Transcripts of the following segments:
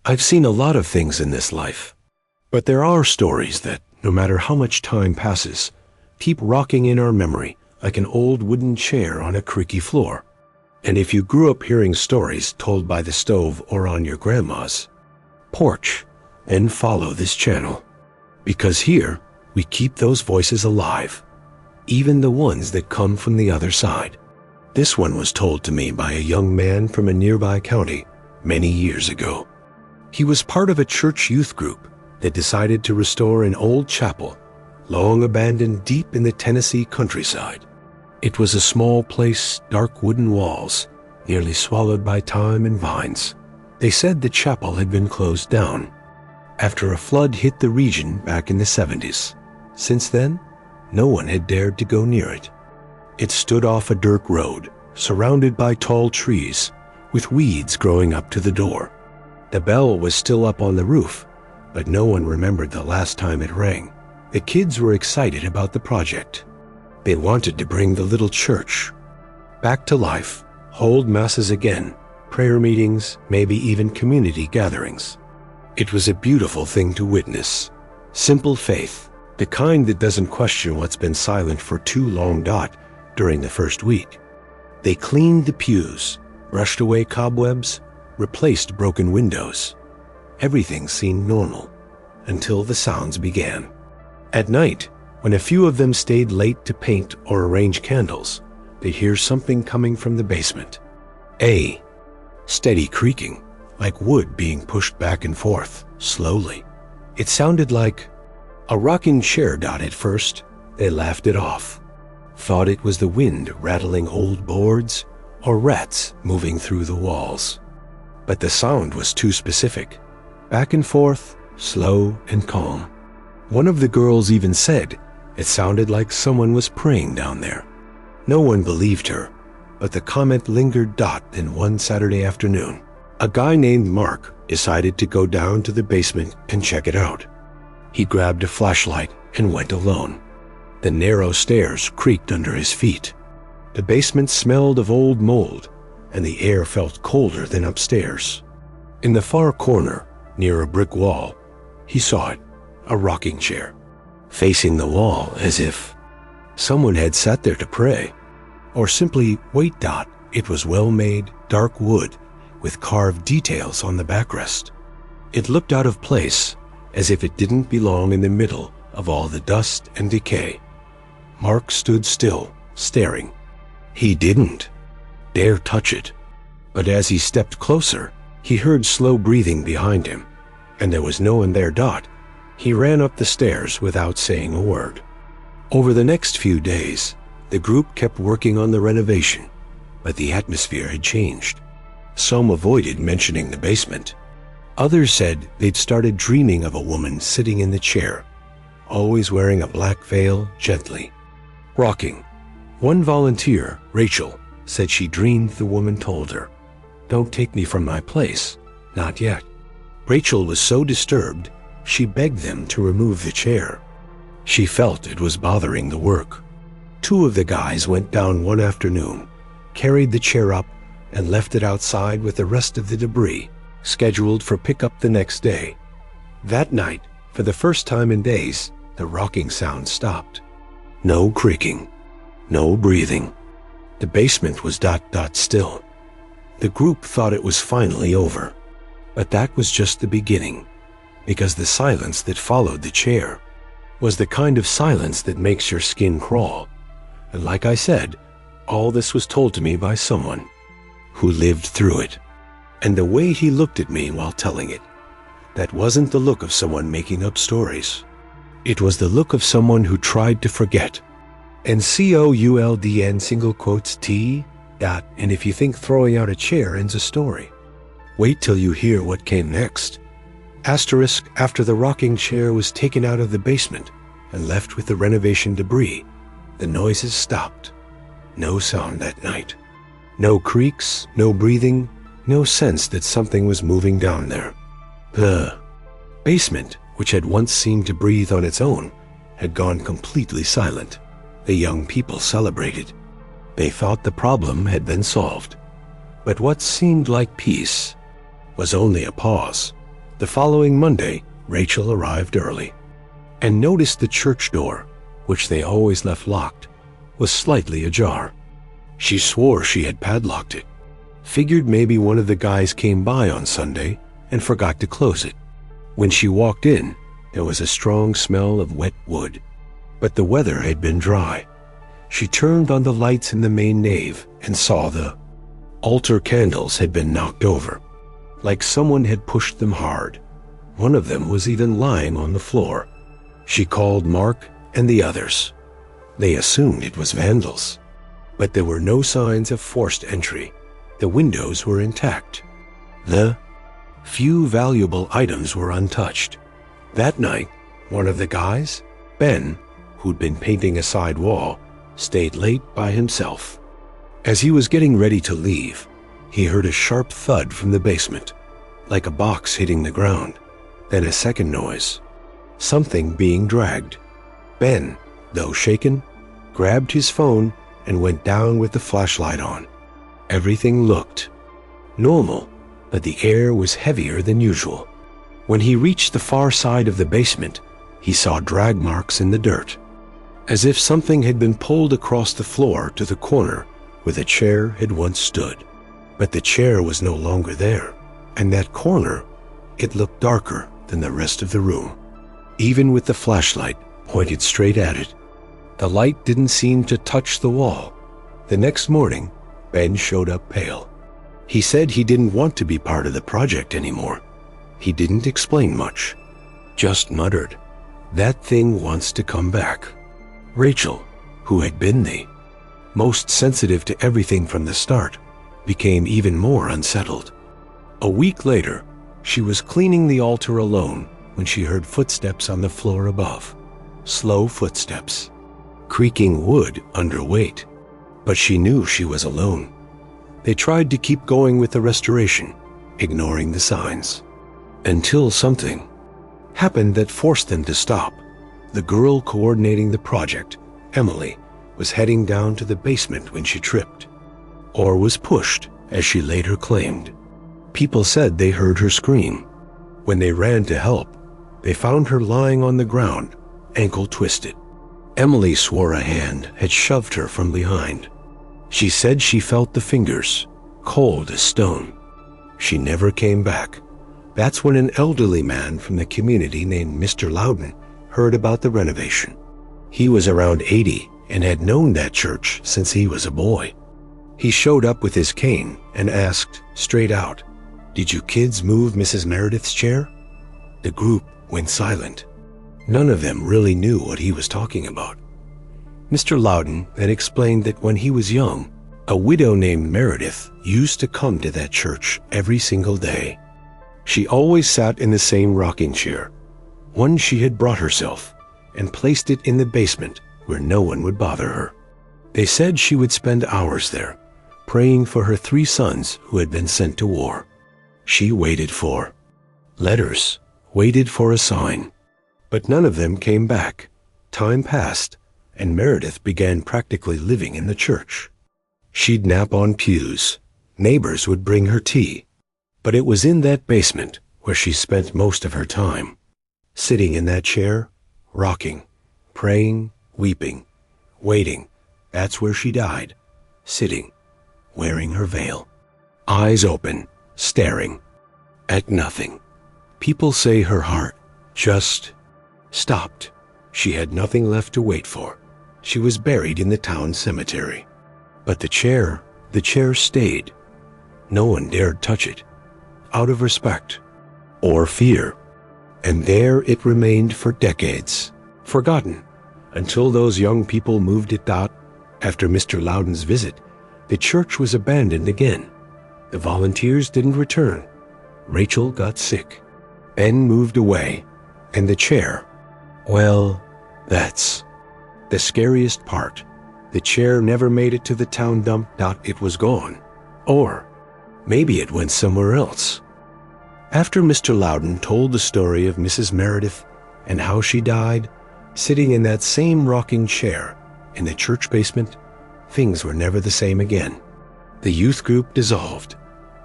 I've seen a lot of things in this life, but there are stories that, no matter how much time passes, keep rocking in our memory like an old wooden chair on a creaky floor. And if you grew up hearing stories told by the stove or on your grandma's porch, then follow this channel. Because here, we keep those voices alive, even the ones that come from the other side. This one was told to me by a young man from a nearby county many years ago. He was part of a church youth group that decided to restore an old chapel, long abandoned deep in the Tennessee countryside. It was a small place, dark wooden walls, nearly swallowed by time and vines. They said the chapel had been closed down after a flood hit the region back in the 70s. Since then, no one had dared to go near it. It stood off a dirt road, surrounded by tall trees, with weeds growing up to the door. The bell was still up on the roof, but no one remembered the last time it rang. The kids were excited about the project. They wanted to bring the little church back to life, hold masses again, prayer meetings, maybe even community gatherings. It was a beautiful thing to witness. Simple faith, the kind that doesn't question what's been silent for too long. During the first week, they cleaned the pews, brushed away cobwebs, replaced broken windows. Everything seemed normal until the sounds began. At night, when a few of them stayed late to paint or arrange candles, they'd hear something coming from the basement. A steady creaking, like wood being pushed back and forth, slowly. It sounded like a rocking chair. At first, they laughed it off, thought it was the wind rattling old boards or rats moving through the walls. But the sound was too specific. Back and forth, slow and calm. One of the girls even said it sounded like someone was praying down there. No one believed her, but the comment lingered. Then one Saturday afternoon, a guy named Mark decided to go down to the basement and check it out. He grabbed a flashlight and went alone. The narrow stairs creaked under his feet. The basement smelled of old mold, and the air felt colder than upstairs. In the far corner, near a brick wall, he saw it, a rocking chair, facing the wall as if someone had sat there to pray, or simply wait. It was well-made, dark wood with carved details on the backrest. It looked out of place, as if it didn't belong in the middle of all the dust and decay. Mark stood still, staring. He didn't dare touch it, but as he stepped closer, he heard slow breathing behind him, and there was no one there. He ran up the stairs without saying a word. Over the next few days, the group kept working on the renovation, but the atmosphere had changed. Some avoided mentioning the basement. Others said they'd started dreaming of a woman sitting in the chair, always wearing a black veil, gently rocking. One volunteer, Rachel, said she dreamed the woman told her, "Don't take me from my place, not yet." Rachel was so disturbed, she begged them to remove the chair. She felt it was bothering the work. Two of the guys went down one afternoon, carried the chair up, and left it outside with the rest of the debris, scheduled for pickup the next day. That night, for the first time in days, the rocking sound stopped. No creaking, no breathing. The basement was still. The group thought it was finally over, but that was just the beginning, because the silence that followed the chair was the kind of silence that makes your skin crawl. And like I said, all this was told to me by someone who lived through it. And the way he looked at me while telling it, that wasn't the look of someone making up stories. It was the look of someone who tried to forget. And COULDN single quotes T. And if you think throwing out a chair ends a story, wait till you hear what came next. Asterisk, after the rocking chair was taken out of the basement and left with the renovation debris, the noises stopped. No sound that night. No creaks, no breathing, no sense that something was moving down there. The basement, which had once seemed to breathe on its own, had gone completely silent. The young people celebrated. They thought the problem had been solved. But what seemed like peace was only a pause. The following Monday, Rachel arrived early and noticed the church door, which they always left locked, was slightly ajar. She swore she had padlocked it, figured maybe one of the guys came by on Sunday and forgot to close it. When she walked in, there was a strong smell of wet wood, but the weather had been dry. She turned on the lights in the main nave and saw the altar candles had been knocked over, like someone had pushed them hard. One of them was even lying on the floor. She called Mark and the others. They assumed it was vandals, but there were no signs of forced entry. The windows were intact. The few valuable items were untouched. That night, one of the guys, Ben, who'd been painting a side wall, stayed late by himself. As he was getting ready to leave, he heard a sharp thud from the basement, like a box hitting the ground. Then a second noise, something being dragged. Ben, though shaken, grabbed his phone and went down with the flashlight on. Everything looked normal, but the air was heavier than usual. When he reached the far side of the basement, he saw drag marks in the dirt, as if something had been pulled across the floor to the corner where the chair had once stood. But the chair was no longer there, and that corner, it looked darker than the rest of the room, even with the flashlight pointed straight at it. The light didn't seem to touch the wall. The next morning, Ben showed up pale. He said he didn't want to be part of the project anymore. He didn't explain much, just muttered, "That thing wants to come back." Rachel, who had been the most sensitive to everything from the start, became even more unsettled. A week later, she was cleaning the altar alone when she heard footsteps on the floor above. Slow footsteps, creaking wood under weight. But she knew she was alone. They tried to keep going with the restoration, ignoring the signs, until something happened that forced them to stop. The girl coordinating the project, Emily, was heading down to the basement when she tripped, or was pushed, as she later claimed. People said they heard her scream. When they ran to help, they found her lying on the ground, ankle twisted. Emily swore a hand had shoved her from behind. She said she felt the fingers, cold as stone. She never came back. That's when an elderly man from the community named Mr. Loudon heard about the renovation. He was around 80 and had known that church since he was a boy. He showed up with his cane and asked, straight out, "Did you kids move Mrs. Meredith's chair?" The group went silent. None of them really knew what he was talking about. Mr. Loudon then explained that when he was young, a widow named Meredith used to come to that church every single day. She always sat in the same rocking chair, one she had brought herself, and placed it in the basement where no one would bother her. They said she would spend hours there, praying for her 3 sons who had been sent to war. She waited for letters, waited for a sign, but none of them came back. Time passed, and Meredith began practically living in the church. She'd nap on pews. Neighbors would bring her tea. But it was in that basement where she spent most of her time. Sitting in that chair, rocking, praying, weeping, waiting. That's where she died. Sitting, wearing her veil. Eyes open, staring at nothing. People say her heart just stopped. She had nothing left to wait for. She was buried in the town cemetery. But the chair stayed. No one dared touch it, out of respect or fear. And there it remained for decades, forgotten, until those young people moved it out. After Mr. Loudon's visit, the church was abandoned again. The volunteers didn't return. Rachel got sick. Ben moved away, and the chair, well, that's the scariest part. The chair never made it to the town dump. It was gone. Or maybe it went somewhere else. After Mr. Loudon told the story of Mrs. Meredith and how she died, sitting in that same rocking chair in the church basement, things were never the same again. The youth group dissolved.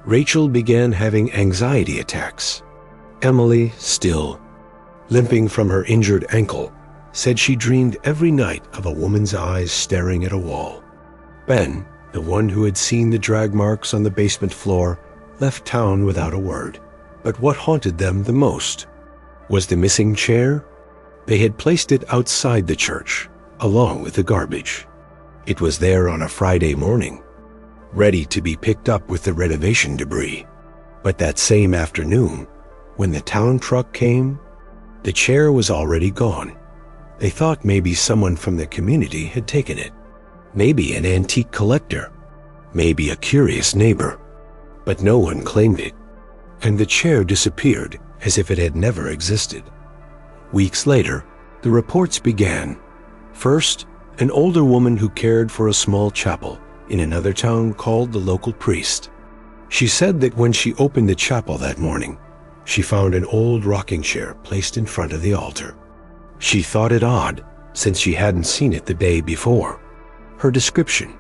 Rachel began having anxiety attacks. Emily, still limping from her injured ankle, said she dreamed every night of a woman's eyes staring at a wall. Ben, the one who had seen the drag marks on the basement floor, left town without a word. But what haunted them the most was the missing chair. They had placed it outside the church, along with the garbage. It was there on a Friday morning, ready to be picked up with the renovation debris. But that same afternoon, when the town truck came, the chair was already gone. They thought maybe someone from the community had taken it. Maybe an antique collector. Maybe a curious neighbor. But no one claimed it, and the chair disappeared as if it had never existed. Weeks later, the reports began. First, an older woman who cared for a small chapel in another town called the local priest. She said that when she opened the chapel that morning, she found an old rocking chair placed in front of the altar. She thought it odd, since she hadn't seen it the day before. Her description: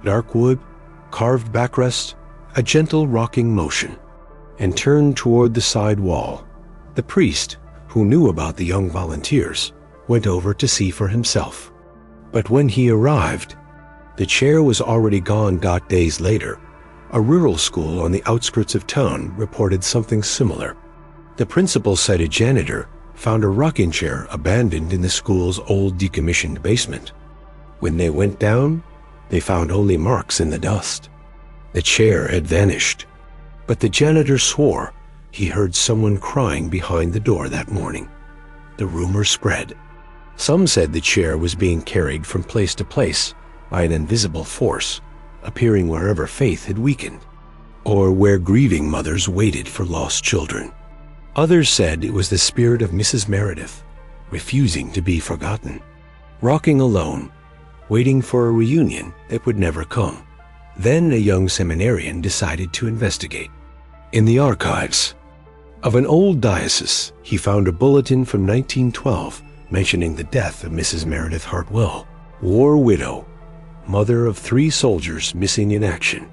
dark wood, carved backrest, a gentle rocking motion, and turned toward the side wall. The priest, who knew about the young volunteers, went over to see for himself. But when he arrived, the chair was already gone. Days later, a rural school on the outskirts of town reported something similar. The principal said a janitor found a rocking chair abandoned in the school's old decommissioned basement. When they went down, they found only marks in the dust. The chair had vanished, but the janitor swore he heard someone crying behind the door that morning. The rumor spread. Some said the chair was being carried from place to place by an invisible force, appearing wherever faith had weakened, or where grieving mothers waited for lost children. Others said it was the spirit of Mrs. Meredith, refusing to be forgotten, rocking alone, waiting for a reunion that would never come. Then a young seminarian decided to investigate. In the archives of an old diocese, he found a bulletin from 1912 mentioning the death of Mrs. Meredith Hartwell, war widow, mother of 3 soldiers missing in action.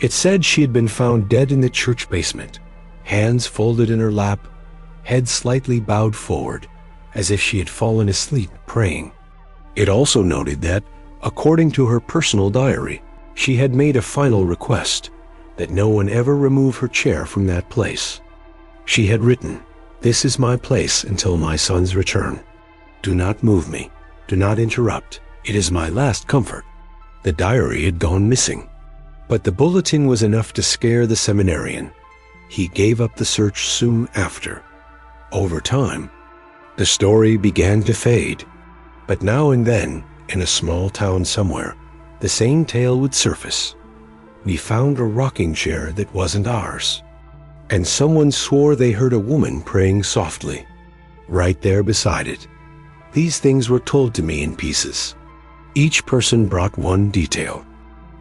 It said she had been found dead in the church basement, hands folded in her lap, head slightly bowed forward, as if she had fallen asleep praying. It also noted that, according to her personal diary, she had made a final request that no one ever remove her chair from that place. She had written, "This is my place until my son's return. Do not move me. Do not interrupt. It is my last comfort." The diary had gone missing, but the bulletin was enough to scare the seminarian. He gave up the search soon after. Over time, the story began to fade, but now and then, in a small town somewhere, the same tale would surface. We found a rocking chair that wasn't ours, and someone swore they heard a woman praying softly, right there beside it. These things were told to me in pieces. Each person brought one detail,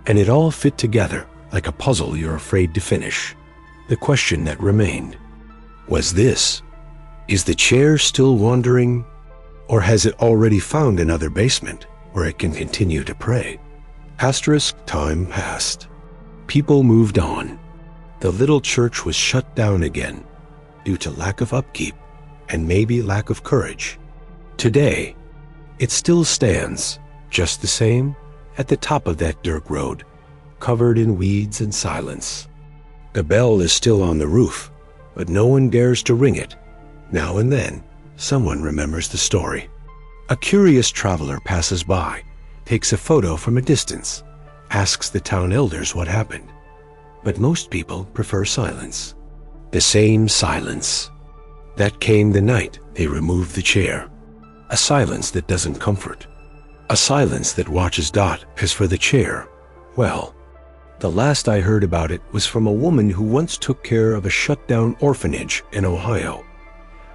and it all fit together like a puzzle you're afraid to finish. The question that remained was this: is the chair still wandering, or has it already found another basement where it can continue to pray? Time passed. People moved on. The little church was shut down again due to lack of upkeep and maybe lack of courage. Today, it still stands, just the same, at the top of that dirt road, covered in weeds and silence. The bell is still on the roof, but no one dares to ring it. Now and then, someone remembers the story. A curious traveler passes by, takes a photo from a distance, asks the town elders what happened. But most people prefer silence. The same silence that came the night they removed the chair. A silence that doesn't comfort. A silence that watches. As for the chair, well, the last I heard about it was from a woman who once took care of a shut-down orphanage in Ohio.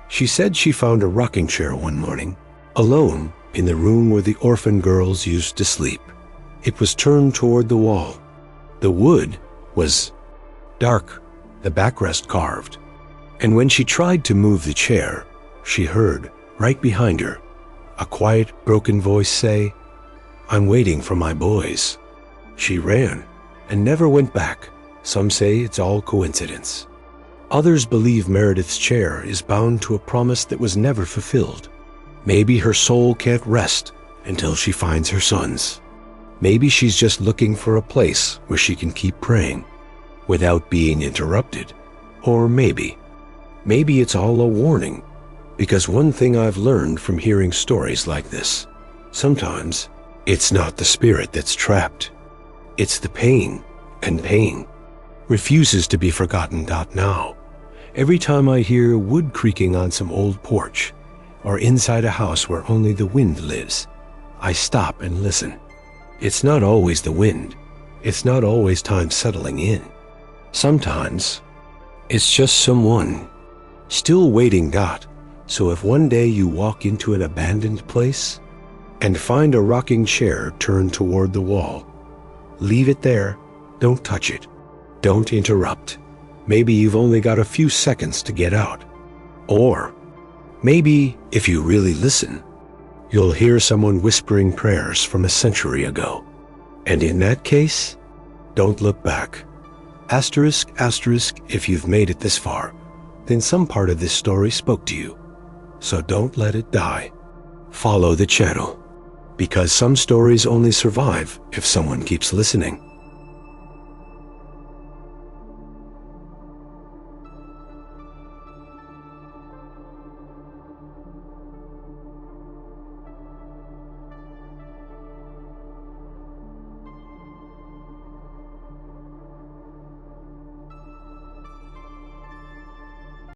She said she found a rocking chair one morning, alone in the room where the orphan girls used to sleep. It was turned toward the wall. The wood was dark, the backrest carved, and when she tried to move the chair, she heard, right behind her, a quiet, broken voice say, "I'm waiting for my boys." She ran and never went back. Some say it's all coincidence. Others believe Meredith's chair is bound to a promise that was never fulfilled. Maybe her soul can't rest until she finds her sons. Maybe she's just looking for a place where she can keep praying without being interrupted. Or maybe it's all a warning, because one thing I've learned from hearing stories like this, sometimes it's not the spirit that's trapped. It's the pain, and pain refuses to be forgotten. Now, every time I hear wood creaking on some old porch, or inside a house where only the wind lives, I stop and listen. It's not always the wind. It's not always time settling in. Sometimes it's just someone still waiting. So if one day you walk into an abandoned place and find a rocking chair turned toward the wall, leave it there. Don't touch it. Don't interrupt. Maybe you've only got a few seconds to get out. Or maybe, if you really listen, you'll hear someone whispering prayers from a century ago. And in that case, don't look back. Asterisk, asterisk, if you've made it this far, then some part of this story spoke to you. So don't let it die. Follow the channel, because some stories only survive if someone keeps listening.